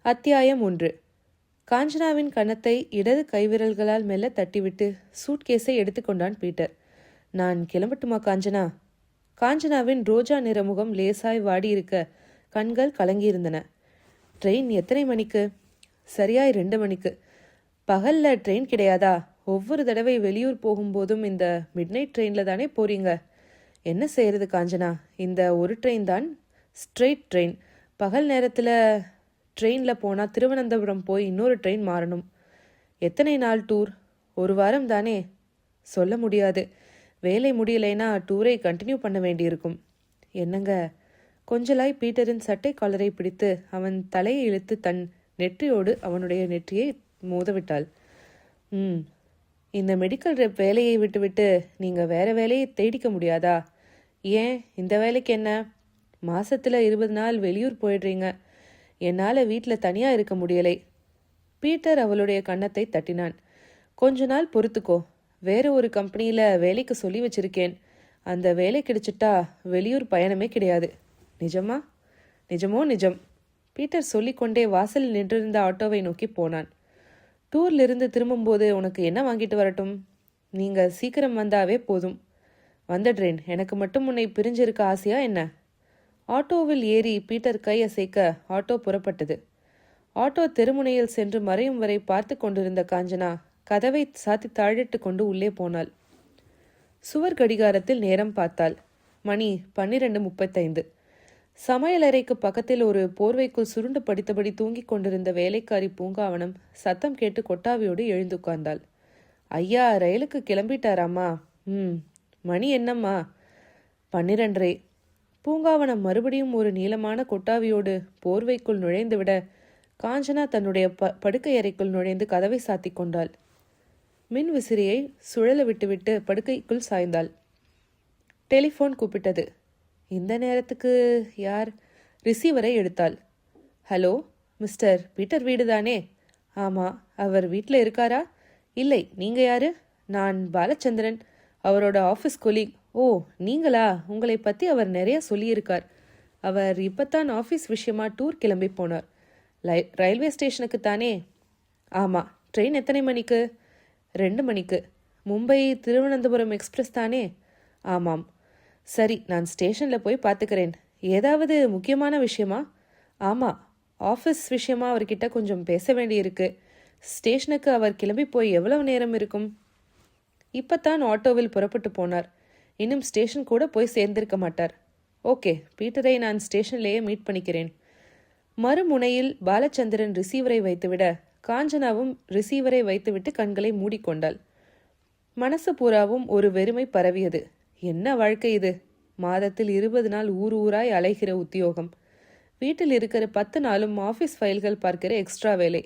அத்தியாயம் 1. காஞ்சனாவின் கன்னத்தை இடது கைவிரல்களால் மெல்ல தட்டிவிட்டு சூட்கேஸை எடுத்துக்கொண்டான் பீட்டர். நான் கிளம்பட்டுமா காஞ்சனா? காஞ்சனாவின் ரோஜா நிற முகம் லேசாய் வாடியிருக்க கண்கள் கலங்கியிருந்தன. ட்ரெயின் எத்தனை மணிக்கு? சரியாய் 2 மணிக்கு. பகல்ல ட்ரெயின் கிடையாதா? ஒவ்வொரு தடவை வெளியூர் போகும்போதும் இந்த மிட்நைட் ட்ரெயினில் தானே போறீங்க. என்ன செய்யறது காஞ்சனா, இந்த ஒரு ட்ரெயின் தான் ஸ்ட்ரெயிட் ட்ரெயின். பகல் நேரத்தில் ட்ரெயினில் போனால் திருவனந்தபுரம் போய் இன்னொரு ட்ரெயின் மாறணும். எத்தனை நாள் டூர்? 1 வாரம் தானே. சொல்ல முடியாது. வேலை முடியலைன்னா டூரை கண்டினியூ பண்ண வேண்டியிருக்கும். என்னங்க? கொஞ்சலாய் பீட்டரின் சட்டை காலரை பிடித்து அவன் தலையை இழுத்து தன் நெற்றியோடு அவனுடைய நெற்றியை மோதவிட்டாள். இந்த மெடிக்கல் ரெப் வேலையை விட்டுவிட்டு நீங்கள் வேற வேலையை தேடிக்க முடியாதா? ஏன், இந்த வேலைக்கு என்ன? மாசத்துல 20 நாள் வெளியூர் போயிடுறீங்க. என்னால் வீட்டில் தனியாக இருக்க முடியலை. பீட்டர் அவளுடைய கன்னத்தை தட்டினான். கொஞ்ச நாள் பொறுத்துக்கோ. வேற ஒரு கம்பெனியில் வேலைக்கு சொல்லி வச்சிருக்கேன். அந்த வேலை கிடைச்சிட்டா வெளியூர் பயணமே கிடையாது. நிஜமா? நிஜமோ நிஜம். பீட்டர் சொல்லிக்கொண்டே வாசலில் நின்றிருந்த ஆட்டோவை நோக்கி போனான். டூர்லிருந்து திரும்பும்போது உனக்கு என்ன வாங்கிட்டு வரட்டும்? நீங்கள் சீக்கிரம் வந்தாவே போதும். வந்துடுறேன். எனக்கு மட்டும் உன்னை பிரிஞ்சிருக்க ஆசையா என்ன? ஆட்டோவில் ஏறி பீட்டர் கை அசைக்க ஆட்டோ புறப்பட்டது. ஆட்டோ தெருமுனையில் சென்று மறையும் வரை பார்த்து கொண்டிருந்த காஞ்சனா கதவை சாத்தி தாழிட்டு கொண்டு உள்ளே போனாள். சுவர் கடிகாரத்தில் நேரம் பார்த்தாள். மணி 12:35. சமையலறைக்கு பக்கத்தில் ஒரு போர்வைக்குள் சுருண்டு படித்தபடி தூங்கிக் கொண்டிருந்த வேலைக்காரி பூங்காவனம் சத்தம் கேட்டு கொட்டாவியோடு எழுந்து உட்கார்ந்தாள். ஐயா ரயிலுக்கு கிளம்பிட்டாராம்மா? மணி என்னம்மா? 12:30. பூங்காவனம் மறுபடியும் ஒரு நீளமான கொட்டாவியோடு போர்வைக்குள் நுழைந்துவிட காஞ்சனா தன்னுடைய படுக்கை அறைக்குள் நுழைந்து கதவை சாத்தி கொண்டாள். மின் விசிறியை சுழல விட்டுவிட்டு படுக்கைக்குள் சாய்ந்தாள். டெலிஃபோன் கூப்பிட்டது. இந்த நேரத்துக்கு யார்? ரிசீவரை எடுத்தாள். ஹலோ, மிஸ்டர் பீட்டர் வீடு தானே? ஆமாம். அவர் வீட்டில் இருக்காரா? இல்லை. நீங்கள் யாரு? நான் பாலச்சந்திரன், அவரோட ஆஃபீஸ் கொலீக். ஓ, நீங்களா? உங்களை பற்றி அவர் நிறைய சொல்லியிருக்கார். அவர் இப்போத்தான் ஆஃபீஸ் விஷயமா டூர் கிளம்பி போனார். ரயில்வே ஸ்டேஷனுக்கு தானே? ஆமாம். ட்ரெயின் எத்தனை மணிக்கு? 2 மணிக்கு. மும்பை திருவனந்தபுரம் எக்ஸ்பிரஸ் தானே? ஆமாம். சரி, நான் ஸ்டேஷனில் போய் பார்த்துக்கிறேன். ஏதாவது முக்கியமான விஷயமா? ஆமாம், ஆஃபீஸ் விஷயமா அவர்கிட்ட கொஞ்சம் பேச வேண்டியிருக்கு. ஸ்டேஷனுக்கு அவர் கிளம்பி போய் எவ்வளவு நேரம் இருக்கும்? இப்போத்தான் ஆட்டோவில் புறப்பட்டு போனார். இன்னும் ஸ்டேஷன் கூட போய் சேர்ந்திருக்க மாட்டார். ஓகே, பீட்டரை நான் ஸ்டேஷன்லேயே மீட் பண்ணிக்கிறேன். மறுமுனையில் பாலச்சந்திரன் ரிசீவரை வைத்துவிட காஞ்சனாவும் ரிசீவரை வைத்துவிட்டு கண்களை மூடிக்கொண்டாள். மனசு பூராவும் ஒரு வெறுமை பரவியது. என்ன வாழ்க்கை இது! மாதத்தில் 20 நாள் ஊராய் அலைகிற உத்தியோகம். வீட்டில் இருக்கிற 10 நாளும் ஆஃபீஸ் ஃபைல்கள் பார்க்கிற எக்ஸ்ட்ரா வேலை.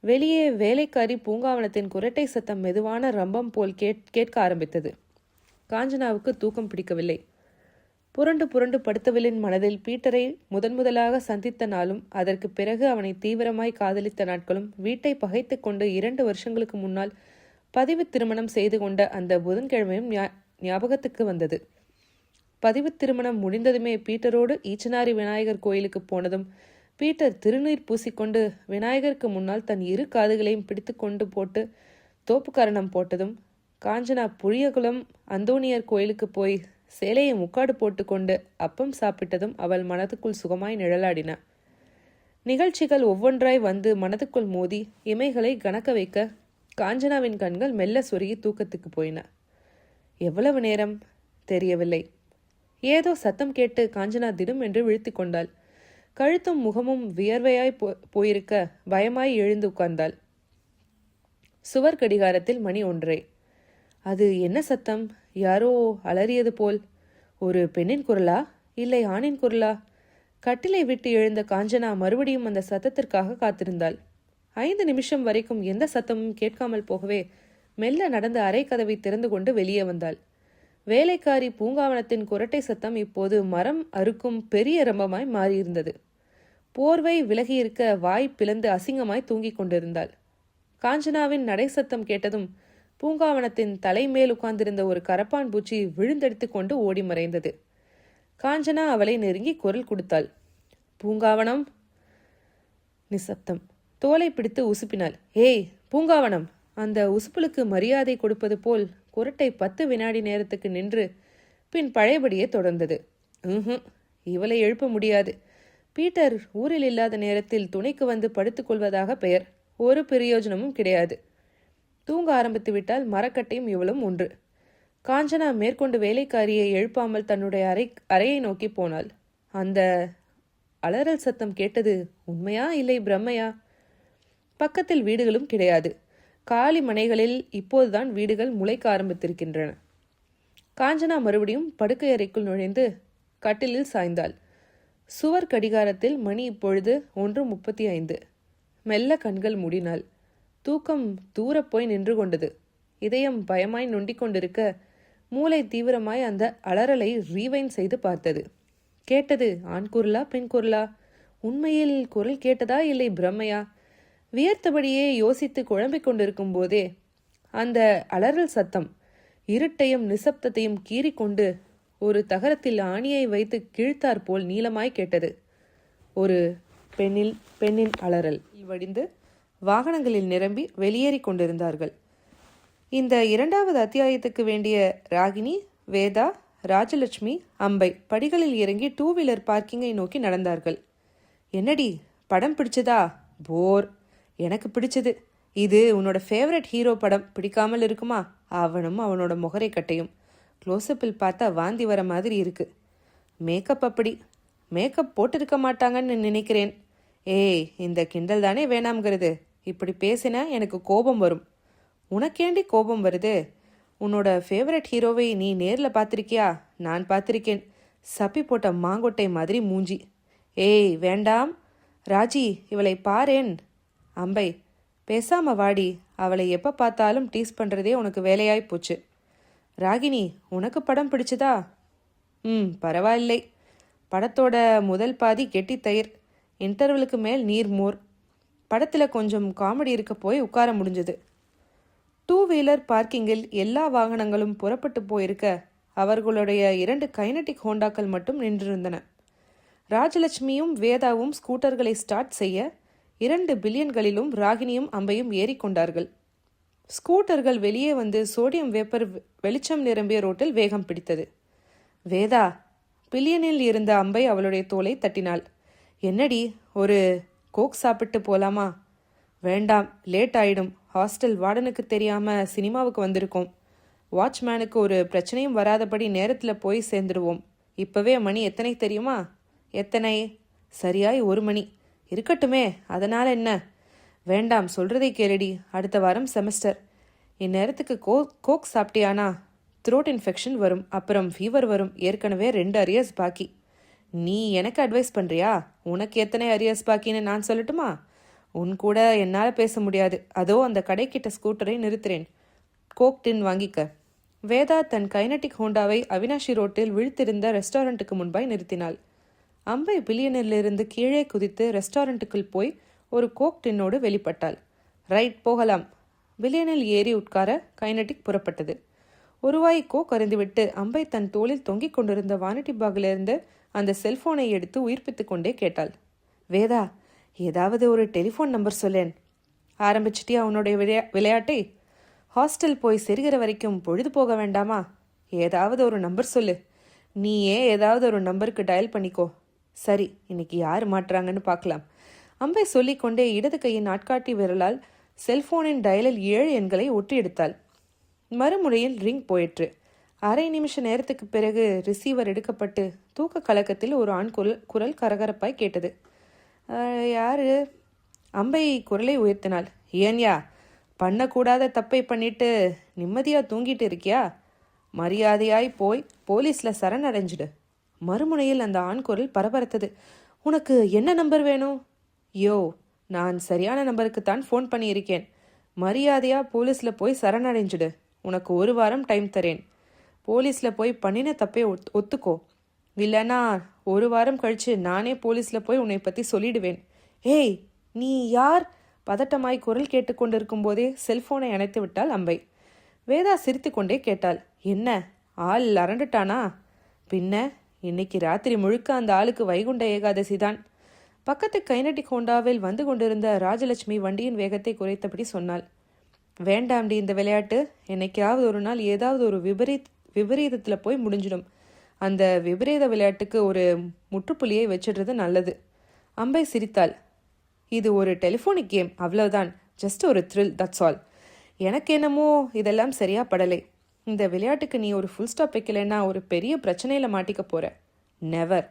வெளியே வேலைக்காரி பூங்காவனத்தின் குரட்டை சத்தம் மெதுவான ரம்பம் போல் கேட்க ஆரம்பித்தது. காஞ்சனாவுக்கு தூக்கம் பிடிக்கவில்லை. புரண்டு புரண்டு படுத்தவளின் மனதில் பீட்டரை முதலாக சந்தித்த நாளும் அதற்கு பிறகு அவனை தீவிரமாய் காதலித்த நாட்களும் வீட்டை பகைத்து கொண்டு 2 வருஷங்களுக்கு முன்னால் பதிவு திருமணம் செய்து கொண்ட அந்த புதன்கிழமையும் ஞாபகத்துக்கு வந்தது. பதிவு திருமணம் முடிந்ததுமே பீட்டரோடு ஈச்சனாரி விநாயகர் கோயிலுக்கு போனதும் பீட்டர் திருநீர் பூசிக்கொண்டு விநாயகருக்கு முன்னால் தன் 2 காதுகளையும் பிடித்து கொண்டு போட்டு தோப்புக்கரணம் போட்டதும் காஞ்சனா புளியகுளம் அந்தோனியர் கோயிலுக்கு போய் சேலையை முக்காடு போட்டுக்கொண்டு அப்பம் சாப்பிட்டதும் அவள் மனதுக்குள் சுகமாய் நிழலாடின. நிகழ்ச்சிகள் ஒவ்வொன்றாய் வந்து மனதுக்குள் மோதி இமைகளை கணக்க வைக்க காஞ்சனாவின் கண்கள் மெல்ல சொருகி தூக்கத்துக்கு போயின. எவ்வளவு நேரம் தெரியவில்லை. ஏதோ சத்தம் கேட்டு காஞ்சனா திடும் என்று விழித்து கொண்டாள். கழுத்தும் முகமும் வியர்வையாய் போயிருக்க பயமாய் எழுந்து உட்கார்ந்தாள். சுவர் கடிகாரத்தில் மணி 1. அது என்ன சத்தம்? யாரோ அலறியது போல். ஒரு பெண்ணின் குரலா, இல்லை ஆணின் குரலா? கட்டிலை விட்டு எழுந்த காஞ்சனா மறுபடியும் அந்த சத்தத்திற்காக காத்திருந்தாள். 5 நிமிஷம் வரைக்கும் எந்த சத்தமும் கேட்காமல் போகவே மெல்ல நடந்த அறை கதவை திறந்து கொண்டு வெளியே வந்தாள். வேலைக்காரி பூங்காவனத்தின் குரட்டை சத்தம் இப்போது மரம் அறுக்கும் பெரிய ரம்பமாய் மாறியிருந்தது. போர்வை விலகியிருக்க வாய் பிளந்து அசிங்கமாய் தூங்கிக் கொண்டிருந்தாள். காஞ்சனாவின் நடை சத்தம் கேட்டதும் பூங்காவனத்தின் தலைமேல் உட்கார்ந்திருந்த ஒரு கரப்பான் பூச்சி விழுந்தெடுத்து கொண்டு ஓடி மறைந்தது. காஞ்சனா அவளை நெருங்கி குரல் கொடுத்தாள். பூங்காவனம். நிசப்தம். தோலை பிடித்து உசுப்பினாள். ஏய் பூங்காவனம்! அந்த உசுப்புலுக்கு மரியாதை கொடுப்பது போல் குரட்டை 10 வினாடி நேரத்துக்கு நின்று பின் பழையபடியே தொடர்ந்தது. இவளை எழுப்ப முடியாது. பீட்டர் ஊரில் இல்லாத நேரத்தில் துணைக்கு வந்து படுத்துக்கொள்வதாக பெயர். ஒரு பிரயோஜனமும் கிடையாது. தூங்க ஆரம்பித்து விட்டால் மரக்கட்டையும் இவளும் ஒன்று. காஞ்சனா மேற்கொண்டு வேலைக்காரியை எழுப்பாமல் தன்னுடைய அறையை நோக்கி போனாள். அந்த அலறல் சத்தம் கேட்டது உண்மையா இல்லை பிரம்மையா? பக்கத்தில் வீடுகளும் கிடையாது. காலி மனைகளில் இப்போதுதான் வீடுகள் முளைக்க ஆரம்பித்திருக்கின்றன. காஞ்சனா மறுபடியும் படுக்கை அறைக்குள் நுழைந்து கட்டிலில் சாய்ந்தாள். சுவர் கடிகாரத்தில் மணி இப்பொழுது 1:35. மெல்ல கண்கள் மூடினாள். தூக்கம் தூரப் போய் நின்று கொண்டது. இதயம் பயமாய் நொண்டிக் கொண்டிருக்க மூளை தீவிரமாய் அந்த அலறலை ரீவைன் செய்து பார்த்தது. கேட்டது ஆண் குரலா பெண் குரலா? உண்மையில் குரல் கேட்டதா இல்லை பிரம்மையா? வியர்த்தபடியே யோசித்து குழம்பிக் கொண்டிருக்கும் போதே அந்த அலறல் சத்தம் இருட்டையும் நிசப்தத்தையும் கீறிக்கொண்டு ஒரு தகரத்தில் ஆணியை வைத்து கிழித்தாற் போல் நீளமாய் கேட்டது. ஒரு பெண்ணின் அலறல் வடிந்து வாகனங்களில் நிரம்பி வெளியேறி கொண்டிருந்தார்கள். இந்த 2வது அத்தியாயத்துக்கு வேண்டிய ராகினி, வேதா, ராஜலட்சுமி, அம்பை படிகளில் இறங்கி 2 வீலர் பார்க்கிங்கை நோக்கி நடந்தார்கள். என்னடி படம் பிடிச்சதா? போர். எனக்கு பிடிச்சது. இது உன்னோட ஃபேவரட் ஹீரோ படம். பிடிக்காமல் இருக்குமா? அவனும் அவனோட முகரை கட்டையும் க்ளோஸ்அப்பில் பார்த்தா வாந்தி வர மாதிரி இருக்கு. மேக்கப் அப்படி. மேக்கப் போட்டிருக்க மாட்டாங்கன்னு நினைக்கிறேன். ஏய், இந்த கிண்டல் தானே வேணாம்ங்கிறது. இப்படி பேசினா எனக்கு கோபம் வரும். உனக்கேண்டி கோபம் வருது? உன்னோட ஃபேவரட் ஹீரோவை நீ நேரில் பார்த்துருக்கியா? நான் பார்த்துருக்கேன். சப்பி போட்ட மாங்கொட்டை மாதிரி மூஞ்சி. ஏய் வேண்டாம் ராஜி, இவளை பாரேன். அம்பை, பேசாம வாடி. அவளை எப்போ பார்த்தாலும் டீஸ் பண்ணுறதே உனக்கு வேலையாய் போச்சு. ராகினி, உனக்கு படம் பிடிச்சதா? பரவாயில்லை. படத்தோட முதல் பாதி கெட்டி தயிர், இன்டர்வலுக்கு மேல் நீர் மோர். படத்தில் கொஞ்சம் காமெடி இருக்க போய் உட்கார முடிஞ்சது. 2 வீலர் பார்க்கிங்கில் எல்லா வாகனங்களும் புறப்பட்டு போயிருக்க அவர்களுடைய 2 கைனட்டிக் ஹோண்டாக்கள் மட்டும் நின்றிருந்தன. ராஜலட்சுமியும் வேதாவும் ஸ்கூட்டர்களை ஸ்டார்ட் செய்ய 2 பில்லியன்களிலும் ராகினியும் அம்பையும் ஏறிக்கொண்டார்கள். ஸ்கூட்டர்கள் வெளியே வந்து சோடியம் வேப்பர் வெளிச்சம் நிரம்பிய ரோட்டில் வேகம் பிடித்தது. வேதா! பில்லியனில் இருந்த அம்பை அவளுடைய தோலை தட்டினாள். என்னடி, ஒரு கோக் சாப்பிட்டு போலாமா? வேண்டாம், லேட் ஆயிடும். ஹாஸ்டல் வார்டனுக்கு தெரியாம சினிமாவுக்கு வந்திருக்கோம். வாட்ச்மேனுக்கு ஒரு பிரச்சனையும் வராதபடி நேரத்தில் போய் சேர்ந்துடுவோம். இப்பவே மணி எத்தனை தெரியுமா? எத்தனை? சரியாய் 1 மணி. இருக்கட்டுமே, அதனால என்ன? வேண்டாம், சொல்றதை கேளுடி. அடுத்த வாரம் செமஸ்டர். இந்நேரத்துக்கு கோக் சாப்பிட்டியானா த்ரோட் இன்ஃபெக்ஷன் வரும், அப்புறம் ஃபீவர் வரும். ஏற்கனவே 2 அரியர்ஸ் பாக்கி. நீ எனக்கு அட்வைஸ் பண்ணுறியா? உனக்கு எத்தனை அரியர்ஸ் பாக்கின்னு நான் சொல்லட்டுமா? உன் கூட என்னால் பேச முடியாது. அதோ அந்த கடைக்கிட்ட ஸ்கூட்டரை நிறுத்துறேன். கோக் டின் வாங்கிக்க. வேதா தன் கைனட்டிக் ஹோண்டாவை அவினாஷி ரோட்டில் விழுத்திருந்த ரெஸ்டாரண்ட்டுக்கு முன்பாய் நிறுத்தினாள். அம்பை பில்லியனிலிருந்து கீழே குதித்து ரெஸ்டாரண்ட்டுக்குள் போய் ஒரு கோக் டின்னோடு வெளிப்பட்டாள். ரைட், போகலாம். பில்லியனில் ஏறி உட்கார கைனட்டிக் புறப்பட்டது. ஒரு வாய் கோக் அருந்துவிட்டு அம்பை தன் தோளில் தொங்கிக் கொண்டிருந்த வானிட்டி பாகிலிருந்து அந்த செல்போனை எடுத்து உயிர்ப்பித்து கொண்டே கேட்டாள். வேதா, ஏதாவது ஒரு டெலிஃபோன் நம்பர் சொல்லேன். ஆரம்பிச்சிட்டியா உன்னுடைய விளையாட்டை? ஹாஸ்டல் போய் செருகிற வரைக்கும் பொழுது போக வேண்டாமா? ஏதாவது ஒரு நம்பர் சொல்லு. நீயே ஏதாவது ஒரு நம்பருக்கு டயல் பண்ணிக்கோ. சரி, இன்னைக்கு யார் மாட்டுறாங்கன்னு பார்க்கலாம். அம்பை சொல்லிக்கொண்டே இடது கையின் நாட்காட்டி விரலால் செல்போனின் டயலில் 7 எண்களை ஒட்டி எடுத்தாள். மறுமுறையில் ரிங் போயிற்று. அரை நிமிஷ நேரத்துக்கு பிறகு ரிசீவர் எடுக்கப்பட்டு தூக்க கலக்கத்தில் ஒரு ஆண் குரல் கரகரப்பாய் கேட்டது. யாரு? அம்பை குரலை உயர்த்தினாள். ஏன்யா, பண்ணக்கூடாத தப்பை பண்ணிட்டு நிம்மதியா தூங்கிட்டு இருக்கியா? மரியாதையாய் போய் போலீஸில் சரணடைஞ்சிடு. மறுமுனையில் அந்த ஆண் குரல் பரபரத்தது. உனக்கு என்ன நம்பர் வேணும்? யோ, நான் சரியான நம்பருக்குத்தான் ஃபோன் பண்ணியிருக்கேன். மரியாதையா போலீஸில் போய் சரணடைஞ்சிடு. உனக்கு 1 வாரம் டைம் தரேன். போலீஸில் போய் பண்ணின தப்பை ஒத்துக்கோ. இல்லைனா 1 வாரம் கழிச்சு நானே போலீஸில் போய் உன்னை பற்றி சொல்லிடுவேன். ஏய், நீ யார்? பதட்டமாய் குரல் கேட்டுக்கொண்டிருக்கும் போதே செல்போனை அணைத்து விட்டாள் அம்பை. வேதா சிரித்து கொண்டே கேட்டாள். என்ன, ஆள் அரண்டுட்டானா? பின்ன இன்னைக்கு ராத்திரி முழுக்க அந்த ஆளுக்கு வைகுண்ட ஏகாதசி தான். பக்கத்து கைனடிக் ஹோண்டாவில் வந்து கொண்டிருந்த ராஜலட்சுமி வண்டியின் வேகத்தை குறைத்தபடி சொன்னாள். வேண்டாம்டி இந்த விளையாட்டு. என்னைக்காவது ஒரு நாள் ஏதாவது ஒரு விபரீதத்தில் போய் முடிஞ்சிடும். அந்த விபரீத விளையாட்டுக்கு ஒரு முற்றுப்புள்ளியை வச்சிடுறது நல்லது. அம்பை சிரித்தாள். இது ஒரு டெலிஃபோனிக் கேம், அவ்வளவுதான். ஜஸ்ட் ஒரு த்ரில், தட்ஸ் ஆல். எனக்கு என்னமோ இதெல்லாம் சரியா படலை. இந்த விளையாட்டுக்கு நீ ஒரு ஃபுல் ஸ்டாப் வைக்கலைன்னா ஒரு பெரிய பிரச்சனையில் மாட்டிக்க போற. நெவர்.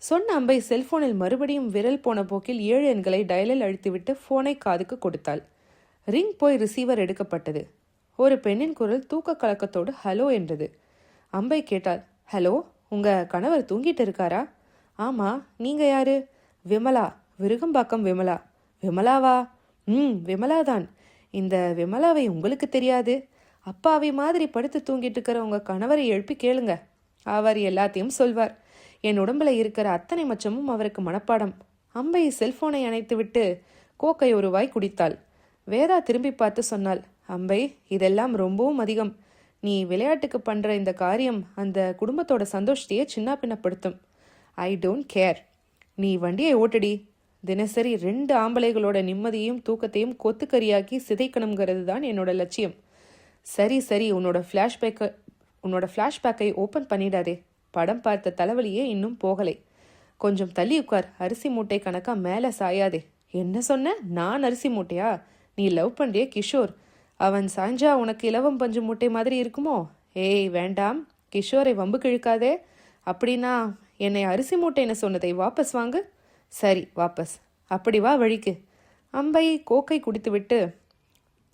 சொன்ன அம்பை செல்போனில் மறுபடியும் விரல் போன போக்கில் 7 எண்களை டயலில் அழுத்திவிட்டு போனை காதுக்கு கொடுத்தாள். ரிங் போய் ரிசீவர் எடுக்கப்பட்டது. ஒரு பெண்ணின் குரல் தூக்க கலக்கத்தோடு ஹலோ என்றது. அம்பை கேட்டாள். ஹலோ, உங்க கணவர் தூங்கிட்டு இருக்காரா? ஆமா, நீங்க யாரு? விமலா, விருகம்பாக்கம் விமலா. விமலாவா? விமலாதான். இந்த விமலாவை உங்களுக்கு தெரியாது? அப்பாவி மாதிரி படுத்து தூங்கிட்டு இருக்கிற உங்க கணவரை எழுப்பி கேளுங்க. அவர் எல்லாத்தையும் சொல்வார். என் உடம்புல இருக்கிற அத்தனை மச்சமும் அவருக்கு மனப்பாடம். அம்பை செல்போனை அணைத்துவிட்டு கோக்கை ஒரு வாய் குடித்தாள். வேதா திரும்பி பார்த்து சொன்னாள். அம்பை, இதெல்லாம் ரொம்பவும் அதிகம். நீ விளையாட்டுக்கு பண்ற இந்த காரியம் அந்த குடும்பத்தோட சந்தோஷத்தையே சின்ன பின்னப்படுத்தும். I don't care. நீ வண்டியை ஓட்டடி. தினசரி 2 ஆம்பளைகளோட நிம்மதியையும் தூக்கத்தையும் கொத்துக்கறியாக்கி சிதைக்கணுங்கிறது தான் என்னோட லட்சியம். சரி, உன்னோட ஃப்ளாஷ்பேக்கை ஓப்பன் பண்ணிடாதே. படம் பார்த்த தலைவலியே இன்னும் போகலை. கொஞ்சம் தள்ளி உட்கார். அரிசி மூட்டை கணக்கா மேலே சாயாதே. என்ன சொன்ன? நான் அரிசி மூட்டையா? நீ லவ் பண்றிய கிஷோர். அவன் சாஞ்சா உனக்கு இலவம் பஞ்சு மூட்டை மாதிரி இருக்குமோ? ஏய் வேண்டாம், கிஷோரை வம்பு கிழக்காதே. அப்படின்னா என்னை அரிசி மூட்டைன்னு சொன்னதை வாபஸ் வாங்கு. சரி, வாபஸ். அப்படி வா வழிக்கு. அம்பை கோக்கை குடித்துவிட்டு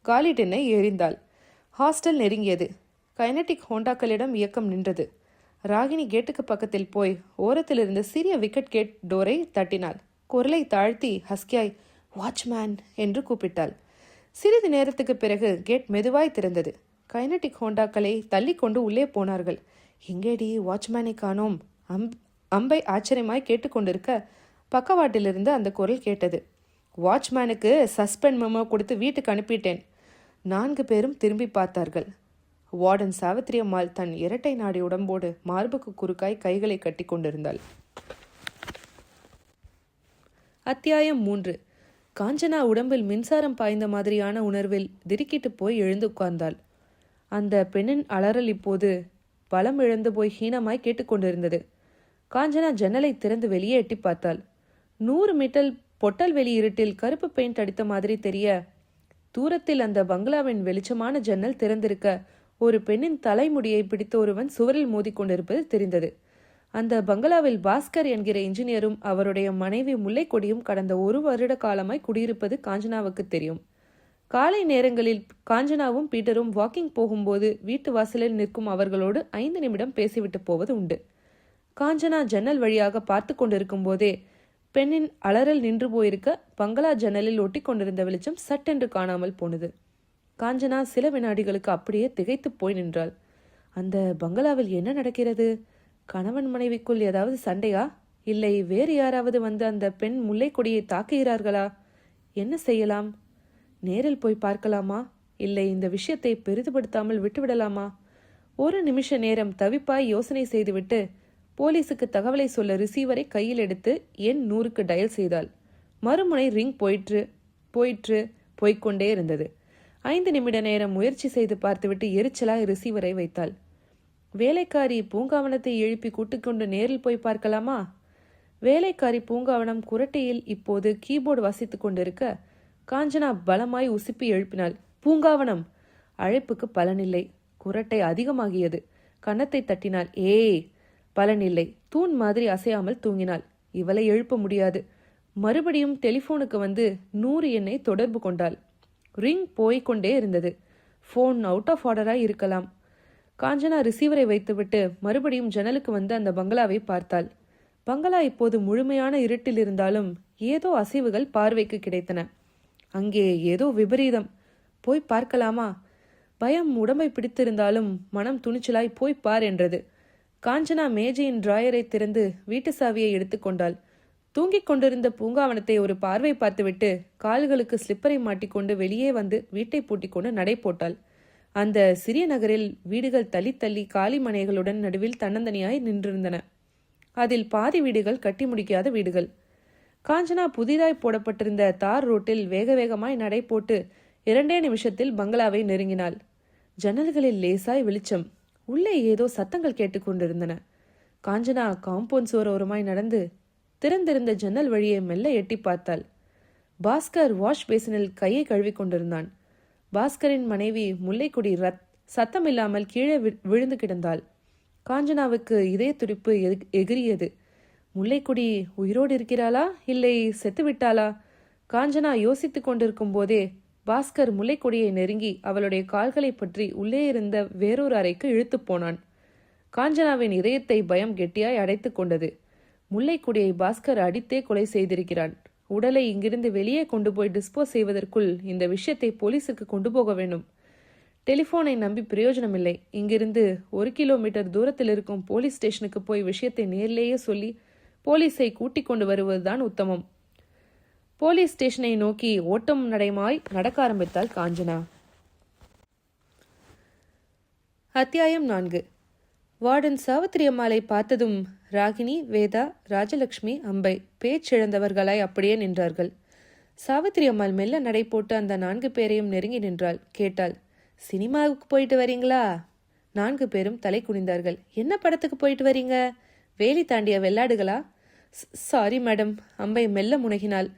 காலி டின்னை எறிந்தாள். ஹாஸ்டல் நெருங்கியது. கைனடிக் ஹோண்டாக்களிடம் இயக்கம் நின்றது. ராகினி கேட்டுக்கு பக்கத்தில் போய் ஓரத்தில் இருந்த சிறிய விக்கெட் கேட் டோரை தட்டினாள். குரலை தாழ்த்தி ஹஸ்கியாய் வாட்ச்மேன் என்று கூப்பிட்டாள். சிறிது நேரத்துக்கு பிறகு கேட் மெதுவாய் திறந்தது. கைனடிக் ஹோண்டாக்களை தள்ளி கொண்டு உள்ளே போனார்கள். எங்கேடி வாட்ச்மேனை காணோம்? அம்பை ஆச்சரியமாய் கேட்டுக்கொண்டிருக்க பக்கவாட்டிலிருந்து அந்த குரல் கேட்டது. வாட்ச்மேனுக்கு சஸ்பெண்ட் மெமோ கொடுத்து வீட்டுக்கு அனுப்பிட்டேன். 4 பேரும் திரும்பி பார்த்தார்கள். வார்டன் சாவித்திரி அம்மாள் தன் இரட்டை நாடி உடம்போடு மார்புக்கு குறுக்காய் கைகளை கட்டி கொண்டிருந்தாள். அத்தியாயம் 3. காஞ்சனா உடம்பில் மின்சாரம் பாய்ந்த மாதிரியான உணர்வில் திடுக்கிட்டு போய் எழுந்து உட்கார்ந்தாள். அந்த பெண்ணின் அலறல் இப்போது பலம் இழந்து போய் ஹீனமாய் கேட்டுக்கொண்டிருந்தது. காஞ்சனா ஜன்னலை திறந்து வெளியே எட்டி பார்த்தாள். 100 மீட்டர் பொட்டல் வெளி இருட்டில் கருப்பு பெயிண்ட் அடித்த மாதிரி தெரிய, தூரத்தில் அந்த பங்களாவின் வெளிச்சமான ஜன்னல் திறந்திருக்க ஒரு பெண்ணின் தலைமுடியை பிடித்த ஒருவன் சுவரில் மோதிக்கொண்டிருப்பது தெரிந்தது. அந்த பங்களாவில் பாஸ்கர் என்கிற இன்ஜினியரும் அவருடைய மனைவி முல்லைக்கொடியும் கடந்த 1 வருட காலமாய் குடியிருப்பது காஞ்சனாவுக்கு தெரியும். காலை நேரங்களில் காஞ்சனாவும் பீட்டரும் வாக்கிங் போகும்போது வீட்டு வாசலில் நிற்கும் அவர்களோடு 5 நிமிடம் பேசிவிட்டு போவது உண்டு. காஞ்சனா ஜன்னல் வழியாக பார்த்து கொண்டிருக்கும் போதே பெண்ணின் அலறல் நின்று போயிருக்க பங்களா ஜன்னலில் ஒட்டி கொண்டிருந்த வெளிச்சம் சட்டென்று காணாமல் போனது. காஞ்சனா சில வினாடிகளுக்கு அப்படியே திகைத்து போய் நின்றாள். அந்த பங்களாவில் என்ன நடக்கிறது? கணவன் மனைவிக்குள் ஏதாவது சண்டையா? இல்லை வேறு யாராவது வந்து அந்த பெண் முல்லைக்கொடியை தாக்குகிறார்களா? என்ன செய்யலாம்? நேரில் போய் பார்க்கலாமா? இல்லை இந்த விஷயத்தை பெரிதுபடுத்தாமல் விட்டுவிடலாமா? ஒரு நிமிஷ நேரம் தவிப்பாய் யோசனை செய்துவிட்டு போலீஸுக்கு தகவலை சொல்ல ரிசீவரை கையில் எடுத்து எண் 100க்கு டயல் செய்தாள். மறுமுனை ரிங் போய்க்கொண்டே இருந்தது. 5 நிமிட நேரம் முயற்சி செய்து பார்த்துவிட்டு எரிச்சலாய் ரிசீவரை வைத்தாள். வேலைக்காரி பூங்காவனத்தை எழுப்பி கூட்டிக்கொண்டு நேரில் போய் பார்க்கலாமா? வேலைக்காரி பூங்காவனம் குரட்டையில் இப்போது கீபோர்டு வாசித்துக் கொண்டிருக்க காஞ்சனா பலமாய் உசுப்பி எழுப்பினாள். பூங்காவனம்! அழைப்புக்கு பலனில்லை. குரட்டை அதிகமாகியது. கன்னத்தை தட்டினாள். ஏய்! பலனில்லை. தூண் மாதிரி அசையாமல் தூங்கினாள். இவளை எழுப்ப முடியாது. மறுபடியும் டெலிஃபோனுக்கு வந்து 100 எண்ணை தொடர்பு கொண்டாள். ரிங் போய்கொண்டே இருந்தது. ஃபோன் அவுட் ஆஃப் ஆர்டராய் இருக்கலாம். காஞ்சனா ரிசீவரை வைத்துவிட்டு மறுபடியும் ஜன்னலுக்கு வந்து அந்த பங்களாவை பார்த்தாள். பங்களா இப்போது முழுமையான இருட்டில் இருந்தாலும் ஏதோ அசைவுகள் பார்வைக்கு கிடைத்தன. அங்கே ஏதோ விபரீதம். போய் பார்க்கலாமா? பயம் உடம்பை பிடித்திருந்தாலும் மனம் துணிச்சலாய் போய் பார் என்றது. காஞ்சனா மேஜையின் டிராயரை திறந்து வீட்டு சாவியை எடுத்துக்கொண்டாள். தூங்கிக் கொண்டிருந்த பூங்காவனத்தை ஒரு பார்வை பார்த்துவிட்டு கால்களுக்கு ஸ்லிப்பரை மாட்டிக்கொண்டு வெளியே வந்து வீட்டை பூட்டிக்கொண்டு நடை போட்டாள். அந்த சிறிய நகரில் வீடுகள் தள்ளி தள்ளி காலி மனைகளுடன் நடுவில் தன்னந்தனியாய் நின்றிருந்தன. அதில் பாதி வீடுகள் கட்டி முடிக்காத வீடுகள். காஞ்சனா புதிதாய் போடப்பட்டிருந்த தார் ரோட்டில் வேக வேகமாய் நடை போட்டு 2 நிமிஷத்தில் பங்களாவை நெருங்கினாள். ஜன்னல்களில் லேசாய் வெளிச்சம். உள்ளே ஏதோ சத்தங்கள் கேட்டுக்கொண்டிருந்தன. காஞ்சனா காம்பவுண்ட் சுவர் ஓரமாய் நடந்து திறந்திருந்த ஜன்னல் வழியை மெல்ல எட்டி பார்த்தாள். பாஸ்கர் வாஷ் பேசினில் கையை கழுவி கொண்டிருந்தான். பாஸ்கரின் மனைவி முல்லைக்குடி சத்தமில்லாமல் கீழே விழுந்து கிடந்தாள். காஞ்சனாவுக்கு இதய துடிப்பு எகிரியது. முல்லைக்குடி உயிரோடு இருக்கிறாளா இல்லை செத்து விட்டாளா? காஞ்சனா யோசித்துக் கொண்டிருக்கும் போதே பாஸ்கர் முல்லைக்கொடியை நெருங்கி அவளுடைய கால்களை பற்றி உள்ளே இருந்த வேறொரு அறைக்கு இழுத்து போனான். காஞ்சனாவின் இதயத்தை பயம் கெட்டியாய் அடைத்து கொண்டது. முல்லைக்கொடியை பாஸ்கர் அடித்தே கொலை செய்திருக்கிறான். உடலை இங்கிருந்து வெளியே கொண்டு போய் டிஸ்போஸ் செய்வதற்குள் இந்த விஷயத்தை போலீஸுக்கு கொண்டு போக வேண்டும். டெலிஃபோனை நம்பி பிரயோஜனமில்லை. இங்கிருந்து 1 கிலோமீட்டர் தூரத்தில் இருக்கும் போலீஸ் ஸ்டேஷனுக்கு போய் விஷயத்தை நேரிலேயே சொல்லி போலீஸை கூட்டிக் கொண்டு வருவதுதான் உத்தமம். போலீஸ் ஸ்டேஷனை நோக்கி ஓட்டம் நடைமாய் நடக்க ஆரம்பித்தாள் காஞ்சனா. அத்தியாயம் 4. வார்டன் சாவித்திரி அம்மாளை பார்த்ததும் ராகினி, வேதா, ராஜலட்சுமி, அம்பை பேச்சிழந்தவர்களாய் அப்படியே நின்றார்கள். சாவித்திரி அம்மாள் மெல்ல நடை போட்டு அந்த 4 பேரையும் நெருங்கி நின்றாள். கேட்டாள், சினிமாவுக்கு போயிட்டு வரீங்களா? 4 பேரும் தலை குனிந்தார்கள். என்ன படத்துக்கு போயிட்டு வரீங்க? வேலி தாண்டிய வெள்ளாடுகளா? Sorry madam. அம்பை மெல்ல முனகினாள்.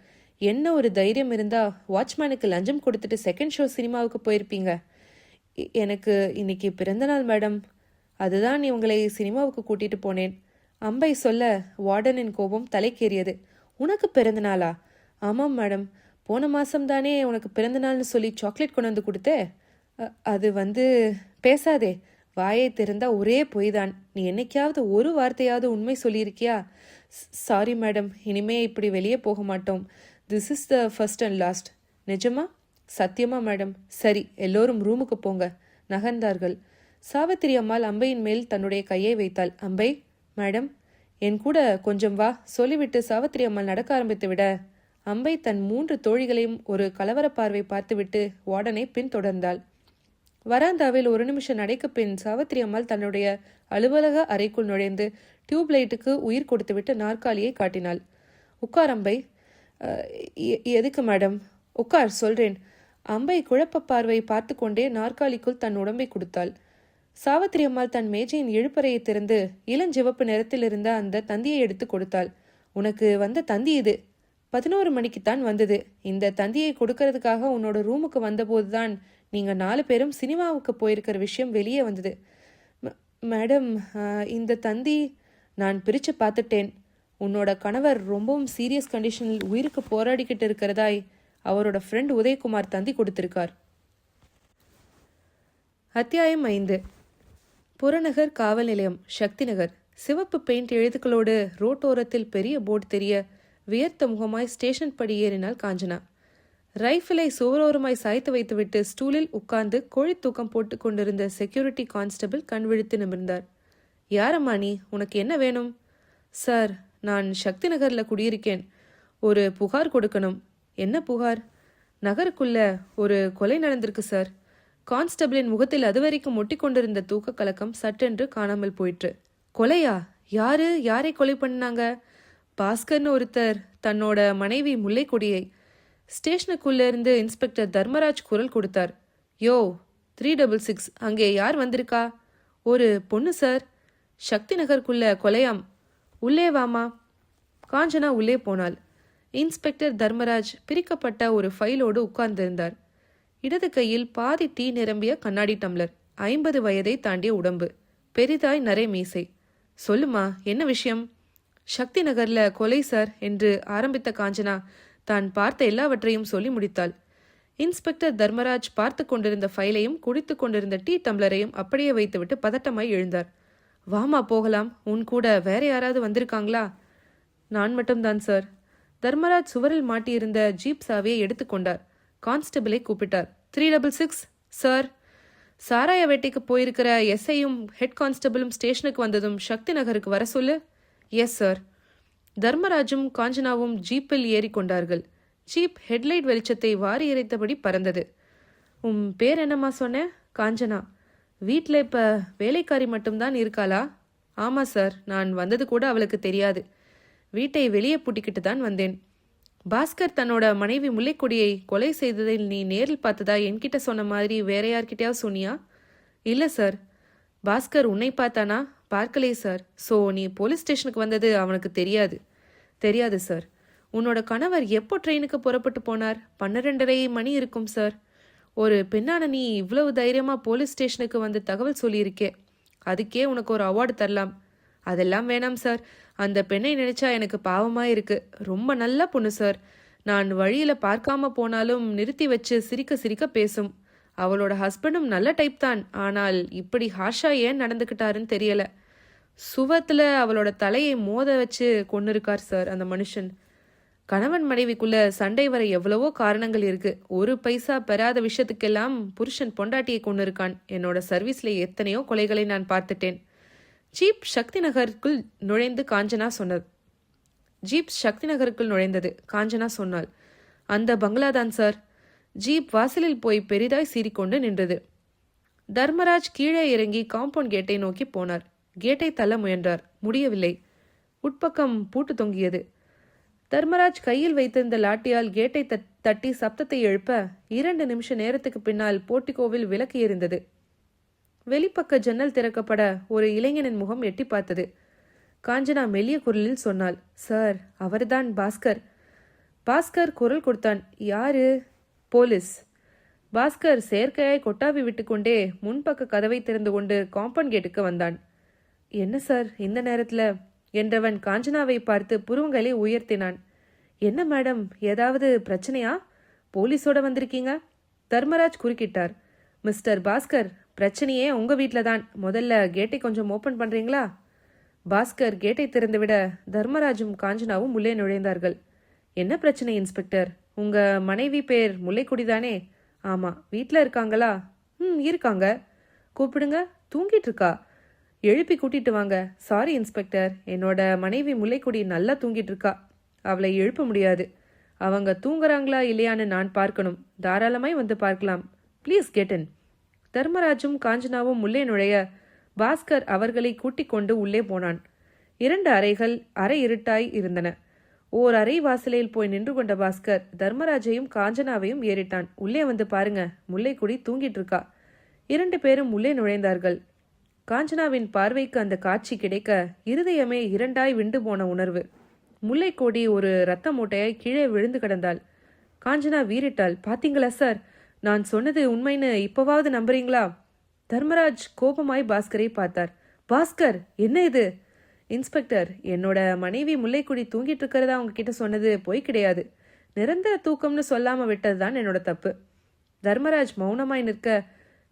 என்ன ஒரு தைரியம் இருந்தா வாட்ச்மேனுக்கு லஞ்சம் கொடுத்துட்டு செகண்ட் ஷோ சினிமாவுக்கு போயிருப்பீங்க. எனக்கு இன்னைக்கு பிறந்தநாள் மேடம், அதுதான் உங்களை சினிமாவுக்கு கூட்டிட்டு போனேன். அம்பை சொல்ல வார்டனின் கோபம் தலைக்கேறியது. உனக்கு பிறந்தநாளா? ஆமாம் மேடம், போன மாசம்தானே உனக்கு பிறந்தநாள்னு சொல்லி சாக்லேட் கொண்டு வந்து கொடுத்தே. அது பேசாதே, வாயை திறந்தா ஒரே பொய் தான். நீ என்னைக்காவது ஒரு வார்த்தையாவது உண்மை சொல்லியிருக்கியா? சாரி மேடம், இனிமே இப்படி வெளியே போக மாட்டோம். This is the first and last. நிஜமா? சத்தியமா மேடம். சரி, எல்லோரும் ரூமுக்கு போங்க. நகர்ந்தார்கள். சாவித்திரி அம்மாள் அம்பையின் மேல் தன்னுடைய கையை வைத்தாள். அம்பை, மேடம், என் கூட கொஞ்சம் வா சொல்லிவிட்டு சாவித்திரி அம்மாள் நடக்க ஆரம்பித்து விட அம்பை தன் 3 தோழிகளையும் ஒரு கலவர பார்வை பார்த்துவிட்டு வார்டனை பின்தொடர்ந்தாள். வராந்தாவில் 1 நிமிஷம் நடைக்கு பின் சாவித்திரி அம்மாள் தன்னுடைய அலுவலக அறைக்குள் நுழைந்து டியூப் லைட்டுக்கு உயிர் கொடுத்துவிட்டு நாற்காலியை காட்டினாள். உட்கார் அம்பை. எதுக்கு மேடம்? உட்கார் சொல்றேன். அம்பை குழப்ப பார்வை பார்த்து கொண்டே நாற்காலிக்குள் தன் உடம்பை கொடுத்தாள். சாவித்திரி அம்மாள் தன் மேஜையின் இழுப்பறையை திறந்து இளஞ்சிவப்பு நிறத்தில் இருந்த அந்த தந்தியை எடுத்து கொடுத்தாள். உனக்கு வந்த தந்தி இது. 11 மணிக்குத்தான் வந்தது. இந்த தந்தியை கொடுக்கறதுக்காக உன்னோட ரூமுக்கு வந்தபோதுதான் நீங்க 4 பேரும் சினிமாவுக்கு போயிருக்கிற விஷயம் வெளியே வந்தது. மேடம், இந்த தந்தி நான் பிரிச்சு பார்த்துட்டேன். உன்னோட கணவர் ரொம்பவும் சீரியஸ் கண்டிஷனில் உயிருக்கு போராடிக்கிட்டு இருக்கிறதாய் அவரோட ஃப்ரெண்ட் உதயகுமார் தந்தி கொடுத்திருக்கார். அத்தியாயம் 5. புறநகர் காவல் நிலையம், சக்தி நகர். சிவப்பு பெயிண்ட் எழுத்துக்களோடு ரோட்டோரத்தில் பெரிய போர்டு தெரிய வியர்த்த முகமாய் ஸ்டேஷன் படி ஏறினாள் காஞ்சனா. ரைஃபிளை சுவரோரமாய் சாய்த்து வைத்துவிட்டு ஸ்டூலில் உட்கார்ந்து கோழி தூக்கம் போட்டு கொண்டிருந்த செக்யூரிட்டி கான்ஸ்டபிள் கண் விழித்து நிமிர்ந்தார். யாரம்மா நீ? உனக்கு என்ன வேணும்? சார், நான் சக்தி நகரில் குடியிருக்கேன். ஒரு புகார் கொடுக்கணும். என்ன புகார்? நகருக்குள்ள ஒரு கொலை நடந்திருக்கு சார். கான்ஸ்டபிளின் முகத்தில் அதுவரைக்கும் ஒட்டி கொண்டிருந்த தூக்க கலக்கம் சட்டென்று காணாமல் போயிற்று. கொலையா? யாரு? யாரை கொலை பண்ணாங்க? பாஸ்கர்னு ஒருத்தர் தன்னோட மனைவி முல்லைக்கொடியை. ஸ்டேஷனுக்குள்ள இருந்து இன்ஸ்பெக்டர் தர்மராஜ் குரல் கொடுத்தார். யோ 366, அங்கே யார் வந்திருக்கா? ஒரு பொண்ணு சார். சக்தி நகருக்குள்ள கொலையாம். உள்ளே வாமா. காஞ்சனா உள்ளே போனாள். இன்ஸ்பெக்டர் தர்மராஜ் பிரிக்கப்பட்ட ஒரு ஃபைலோடு உட்கார்ந்திருந்தார். இடது கையில் பாதி டீ நிரம்பிய கண்ணாடி டம்ளர். 50 வயதை தாண்டிய உடம்பு, பெரிதாய் நரை மீசை. சொல்லுமா, என்ன விஷயம்? சக்தி நகர்ல கொலை சார் என்று ஆரம்பித்த காஞ்சனா தான் பார்த்த எல்லாவற்றையும் சொல்லி முடித்தாள். இன்ஸ்பெக்டர் தர்மராஜ் பார்த்து கொண்டிருந்த ஃபைலையும் குடித்து கொண்டிருந்த டீ டம்ளரையும் அப்படியே வைத்துவிட்டு பதட்டமாய் எழுந்தார். வாமா போகலாம். உன் கூட வேற யாராவது வந்திருக்காங்களா? நான் மட்டும்தான் சார். தர்மராஜ் சுவரில் மாட்டியிருந்த ஜீப் சாவியை எடுத்துக்கொண்டார். கான்ஸ்டபிளை கூப்பிட்டார். 366 சார். சாராய வேட்டைக்கு போயிருக்கிற எஸ்ஐயும் ஹெட் கான்ஸ்டபிளும் ஸ்டேஷனுக்கு வந்ததும் சக்தி நகருக்கு வர சொல்லு. Yes sir. தர்மராஜும் காஞ்சனாவும் ஜீப்பில் ஏறிக்கொண்டார்கள். ஜீப் ஹெட்லைட் வெளிச்சத்தை வாரி இறைத்தபடி பறந்தது. உன் பேர் என்னம்மா சொன்ன? காஞ்சனா. வீட்டில் இப்போ வேலைக்காரி மட்டும்தான் இருக்காளா? ஆமாம் சார், நான் வந்தது கூட அவளுக்கு தெரியாது. வீட்டை வெளியே பூட்டிக்கிட்டு தான் வந்தேன். பாஸ்கர் தன்னோட மனைவி முல்லைக்கொடியை கொலை செய்ததில் நீ நேரில் பார்த்ததா என்கிட்ட சொன்ன மாதிரி வேற யார்கிட்டயாவது சொன்னியா? இல்லை சார். பாஸ்கர் உன்னை பார்த்தானா? பார்க்கலே சார். ஸோ நீ போலீஸ் ஸ்டேஷனுக்கு வந்தது அவனுக்கு தெரியாது? தெரியாது சார். உன்னோட கணவர் எப்போ ட்ரெயினுக்கு புறப்பட்டு போனார்? 12:30 மணி இருக்கும் சார். ஒரு பெண்ணான நீ இவ்வளவு தைரியமாக போலீஸ் ஸ்டேஷனுக்கு வந்து தகவல் சொல்லியிருக்கே, அதுக்கே உனக்கு ஒரு அவார்டு தரலாம். அதெல்லாம் வேணாம் சார். அந்த பெண்ணை நினைச்சா எனக்கு பாவமாக இருக்கு. ரொம்ப நல்ல பொண்ணு சார். நான் வழியில் பார்க்காம போனாலும் நிறுத்தி வச்சு சிரிக்க சிரிக்க பேசும். அவளோட ஹஸ்பண்டும் நல்ல டைப் தான். ஆனால் இப்படி ஹாஷா ஏன் நடந்துக்கிட்டாருன்னு தெரியல. சுவத்தில் அவளோட தலையை மோத வச்சு கொண்டு இருக்கார் சார் அந்த மனுஷன். கணவன் மனைவிக்குள்ள சண்டை வர எவ்வளவோ காரணங்கள் இருக்கு. ஒரு பைசா பெறாத விஷயத்துக்கெல்லாம் புருஷன் பொண்டாட்டியை கொண்டு இருக்கான். என்னோட சர்வீஸ்ல எத்தனையோ கொலைகளை நான் பார்த்துட்டேன். ஜீப் சக்தி நகருக்குள் நுழைந்து காஞ்சனா சொன்னது. ஜீப் சக்தி நகருக்குள் நுழைந்தது. காஞ்சனா சொன்னாள், அந்த பங்களாதான் சார். ஜீப் வாசலில் போய் பெரிதாய் சீறிக்கொண்டு நின்றது. தர்மராஜ் கீழே இறங்கி காம்பவுண்ட் கேட்டை நோக்கி போனார். கேட்டை தள்ள முயன்றார். முடியவில்லை. உட்பக்கம் பூட்டு தொங்கியது. தர்மராஜ் கையில் வைத்திருந்த லாட்டியால் கேட்டை தட்டி சப்தத்தை எழுப்ப 2 நிமிஷ நேரத்துக்கு பின்னால் போர்ட்டிகோவில் விளக்கு எரிந்தது. வெளிப்பக்க ஜன்னல் திறக்கப்பட ஒரு இளைஞனின் முகம் எட்டி பார்த்தது. காஞ்சனா மெல்லிய குரலில் சொன்னாள், சார், அவர்தான் பாஸ்கர். பாஸ்கர் குரல் கொடுத்தான். யாரு? போலீஸ். பாஸ்கர் செயற்கையாய் கொட்டாவி விட்டுக்கொண்டே முன்பக்க கதவை திறந்து கொண்டு காம்பவுண்ட் கேட்டுக்கு வந்தான். என்ன சார் இந்த நேரத்துல என்றவன் காஞ்சனாவை பார்த்து புருவங்களை உயர்த்தினான். என்ன மேடம், ஏதாவது பிரச்சனையா? போலீஸோட வந்திருக்கீங்க? தர்மராஜ் குறுக்கிட்டார். மிஸ்டர் பாஸ்கர், பிரச்சனையே உங்க வீட்டில தான். முதல்ல கேட்டை கொஞ்சம் ஓபன் பண்றீங்களா? பாஸ்கர் கேட்டை திறந்துவிட தர்மராஜும் காஞ்சனாவும் உள்ளே நுழைந்தார்கள். என்ன பிரச்சனை இன்ஸ்பெக்டர்? உங்க மனைவி பேர் முல்லைக்கொடிதானே? ஆமா. வீட்டில் இருக்காங்களா? இருக்காங்க. கூப்பிடுங்க. தூங்கிட்டு இருக்கா? எழுப்பி கூட்டிட்டு வாங்க. சாரி இன்ஸ்பெக்டர், என்னோட மனைவி முல்லைக்கொடி நல்லா தூங்கிட்டு இருக்கா. அவளை எழுப்ப முடியாது. அவங்க தூங்குறாங்களா இல்லையான்னு நான் பார்க்கணும். தாராளமாய் வந்து பார்க்கலாம். Please get in. தர்மராஜும் காஞ்சனாவும் உள்ளே நுழைய பாஸ்கர் அவர்களை கூட்டிக் கொண்டு உள்ளே போனான். 2 அறைகள் அரை இருட்டாய் இருந்தன. ஓர் அறை வாசலில் போய் நின்று கொண்ட பாஸ்கர் தர்மராஜையும் காஞ்சனாவையும் ஏறிட்டான். உள்ளே வந்து பாருங்க, முல்லைக்கொடி தூங்கிட்டு இருக்கா. 2 பேரும் உள்ளே நுழைந்தார்கள். காஞ்சனாவின் பார்வைக்கு அந்த காட்சி கிடைக்க இருதயமே 2ஆய் விண்டு போன உணர்வு. முல்லைக்கொடி ஒரு இரத்த மூட்டையாய் கீழே விழுந்து கிடந்தாள். காஞ்சனா வீறிட்டாள். பாத்தீங்களா சார், நான் சொன்னது உண்மைன்னு இப்பவாவது நம்புறீங்களா? தர்மராஜ் கோபமாய் பாஸ்கரை பார்த்தார். பாஸ்கர், என்ன இது? இன்ஸ்பெக்டர், என்னோட மனைவி முல்லைக்கொடி தூங்கிட்டு இருக்கிறதா உங்ககிட்ட சொன்னது பொய் கிடையாது. நிரந்தர தூக்கம்னு சொல்லாம விட்டதுதான் என்னோட தப்பு. தர்மராஜ் மௌனமாய் நிற்க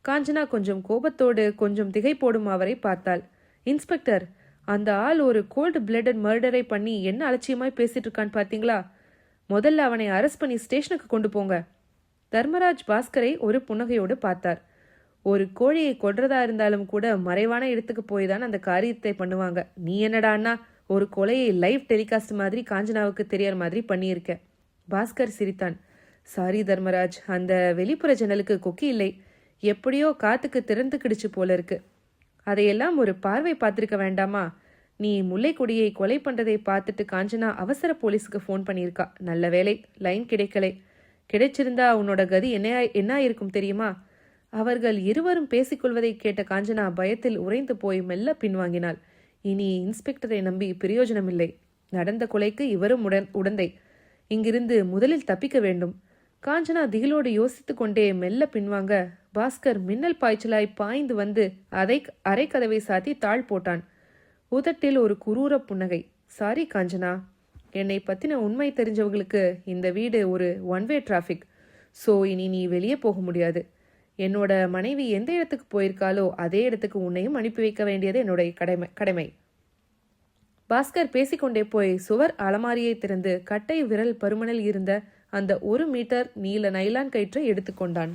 காஞ்சனா கொஞ்சம் கோபத்தோடு கொஞ்சம் திகைப்போடும் அவரை பார்த்தாள். இன்ஸ்பெக்டர், அந்த ஆள் ஒரு கோல்டு பிளட்டட் மர்டரை பண்ணி என்ன அலட்சியமாய் பேசிட்டு இருக்கான்னு பார்த்தீங்களா? முதல்ல அவனை அரெஸ்ட் பண்ணி ஸ்டேஷனுக்கு கொண்டு போங்க. தர்மராஜ் பாஸ்கரை ஒரு புன்னகையோடு பார்த்தார். ஒரு கோழியை கொல்றதா இருந்தாலும் கூட மறைவான இடத்துக்கு போய் தான் அந்த காரியத்தை பண்ணுவாங்க. நீ என்னடான்னா ஒரு கொலையை லைவ் டெலிகாஸ்ட் மாதிரி காஞ்சனாவுக்கு தெரியற மாதிரி பண்ணியிருக்க. பாஸ்கர் சிரித்தான். சாரி தர்மராஜ், அந்த வெளிப்புற ஜன்னலுக்கு கொக்கி இல்லை. எப்படியோ காத்துக்கு திறந்து கிடிச்சு போல இருக்கு. அதையெல்லாம் ஒரு பார்வை பார்த்திருக்க வேண்டாமா? நீ முல்லைக்கொடியை கொலை பண்றதை பார்த்துட்டு காஞ்சனா அவசர போலீஸுக்கு ஃபோன் பண்ணியிருக்கா. நல்ல வேலை, லைன் கிடைக்கலை. கிடைச்சிருந்தா உன்னோட கதி என்ன இருக்கும் தெரியுமா? அவர்கள் இருவரும் பேசிக்கொள்வதை கேட்ட காஞ்சனா பயத்தில் உறைந்து போய் மெல்ல பின்வாங்கினாள். இனி இன்ஸ்பெக்டரை நம்பி பிரயோஜனமில்லை. நடந்த கொலைக்கு இவரும் உடந்தை. இங்கிருந்து முதலில் தப்பிக்க வேண்டும். காஞ்சனா திகிலோடு யோசித்து கொண்டே மெல்ல பின்வாங்க பாஸ்கர் மின்னல் பாய்ச்சலாய் பாய்ந்து வந்து அரை கதவை சாத்தி தாழ் போட்டான். உதட்டில் ஒரு குரூர புன்னகை. சாரி காஞ்சனா, என்னை பத்தின உண்மை தெரிஞ்சவங்களுக்கு இந்த வீடு ஒரு ஒன்வே டிராஃபிக். ஸோ இனி நீ வெளியே போக முடியாது. என்னோட மனைவி எந்த இடத்துக்கு போயிருக்காளோ அதே இடத்துக்கு உன்னையும் அனுப்பி வைக்க வேண்டியது என்னுடைய கடமை. பாஸ்கர் பேசிக்கொண்டே போய் சுவர் அலமாரியை திறந்து கட்டை விரல் பருமனில் இருந்த அந்த 1 மீட்டர் நீல நைலான் கயிற்றை எடுத்துக்கொண்டான்.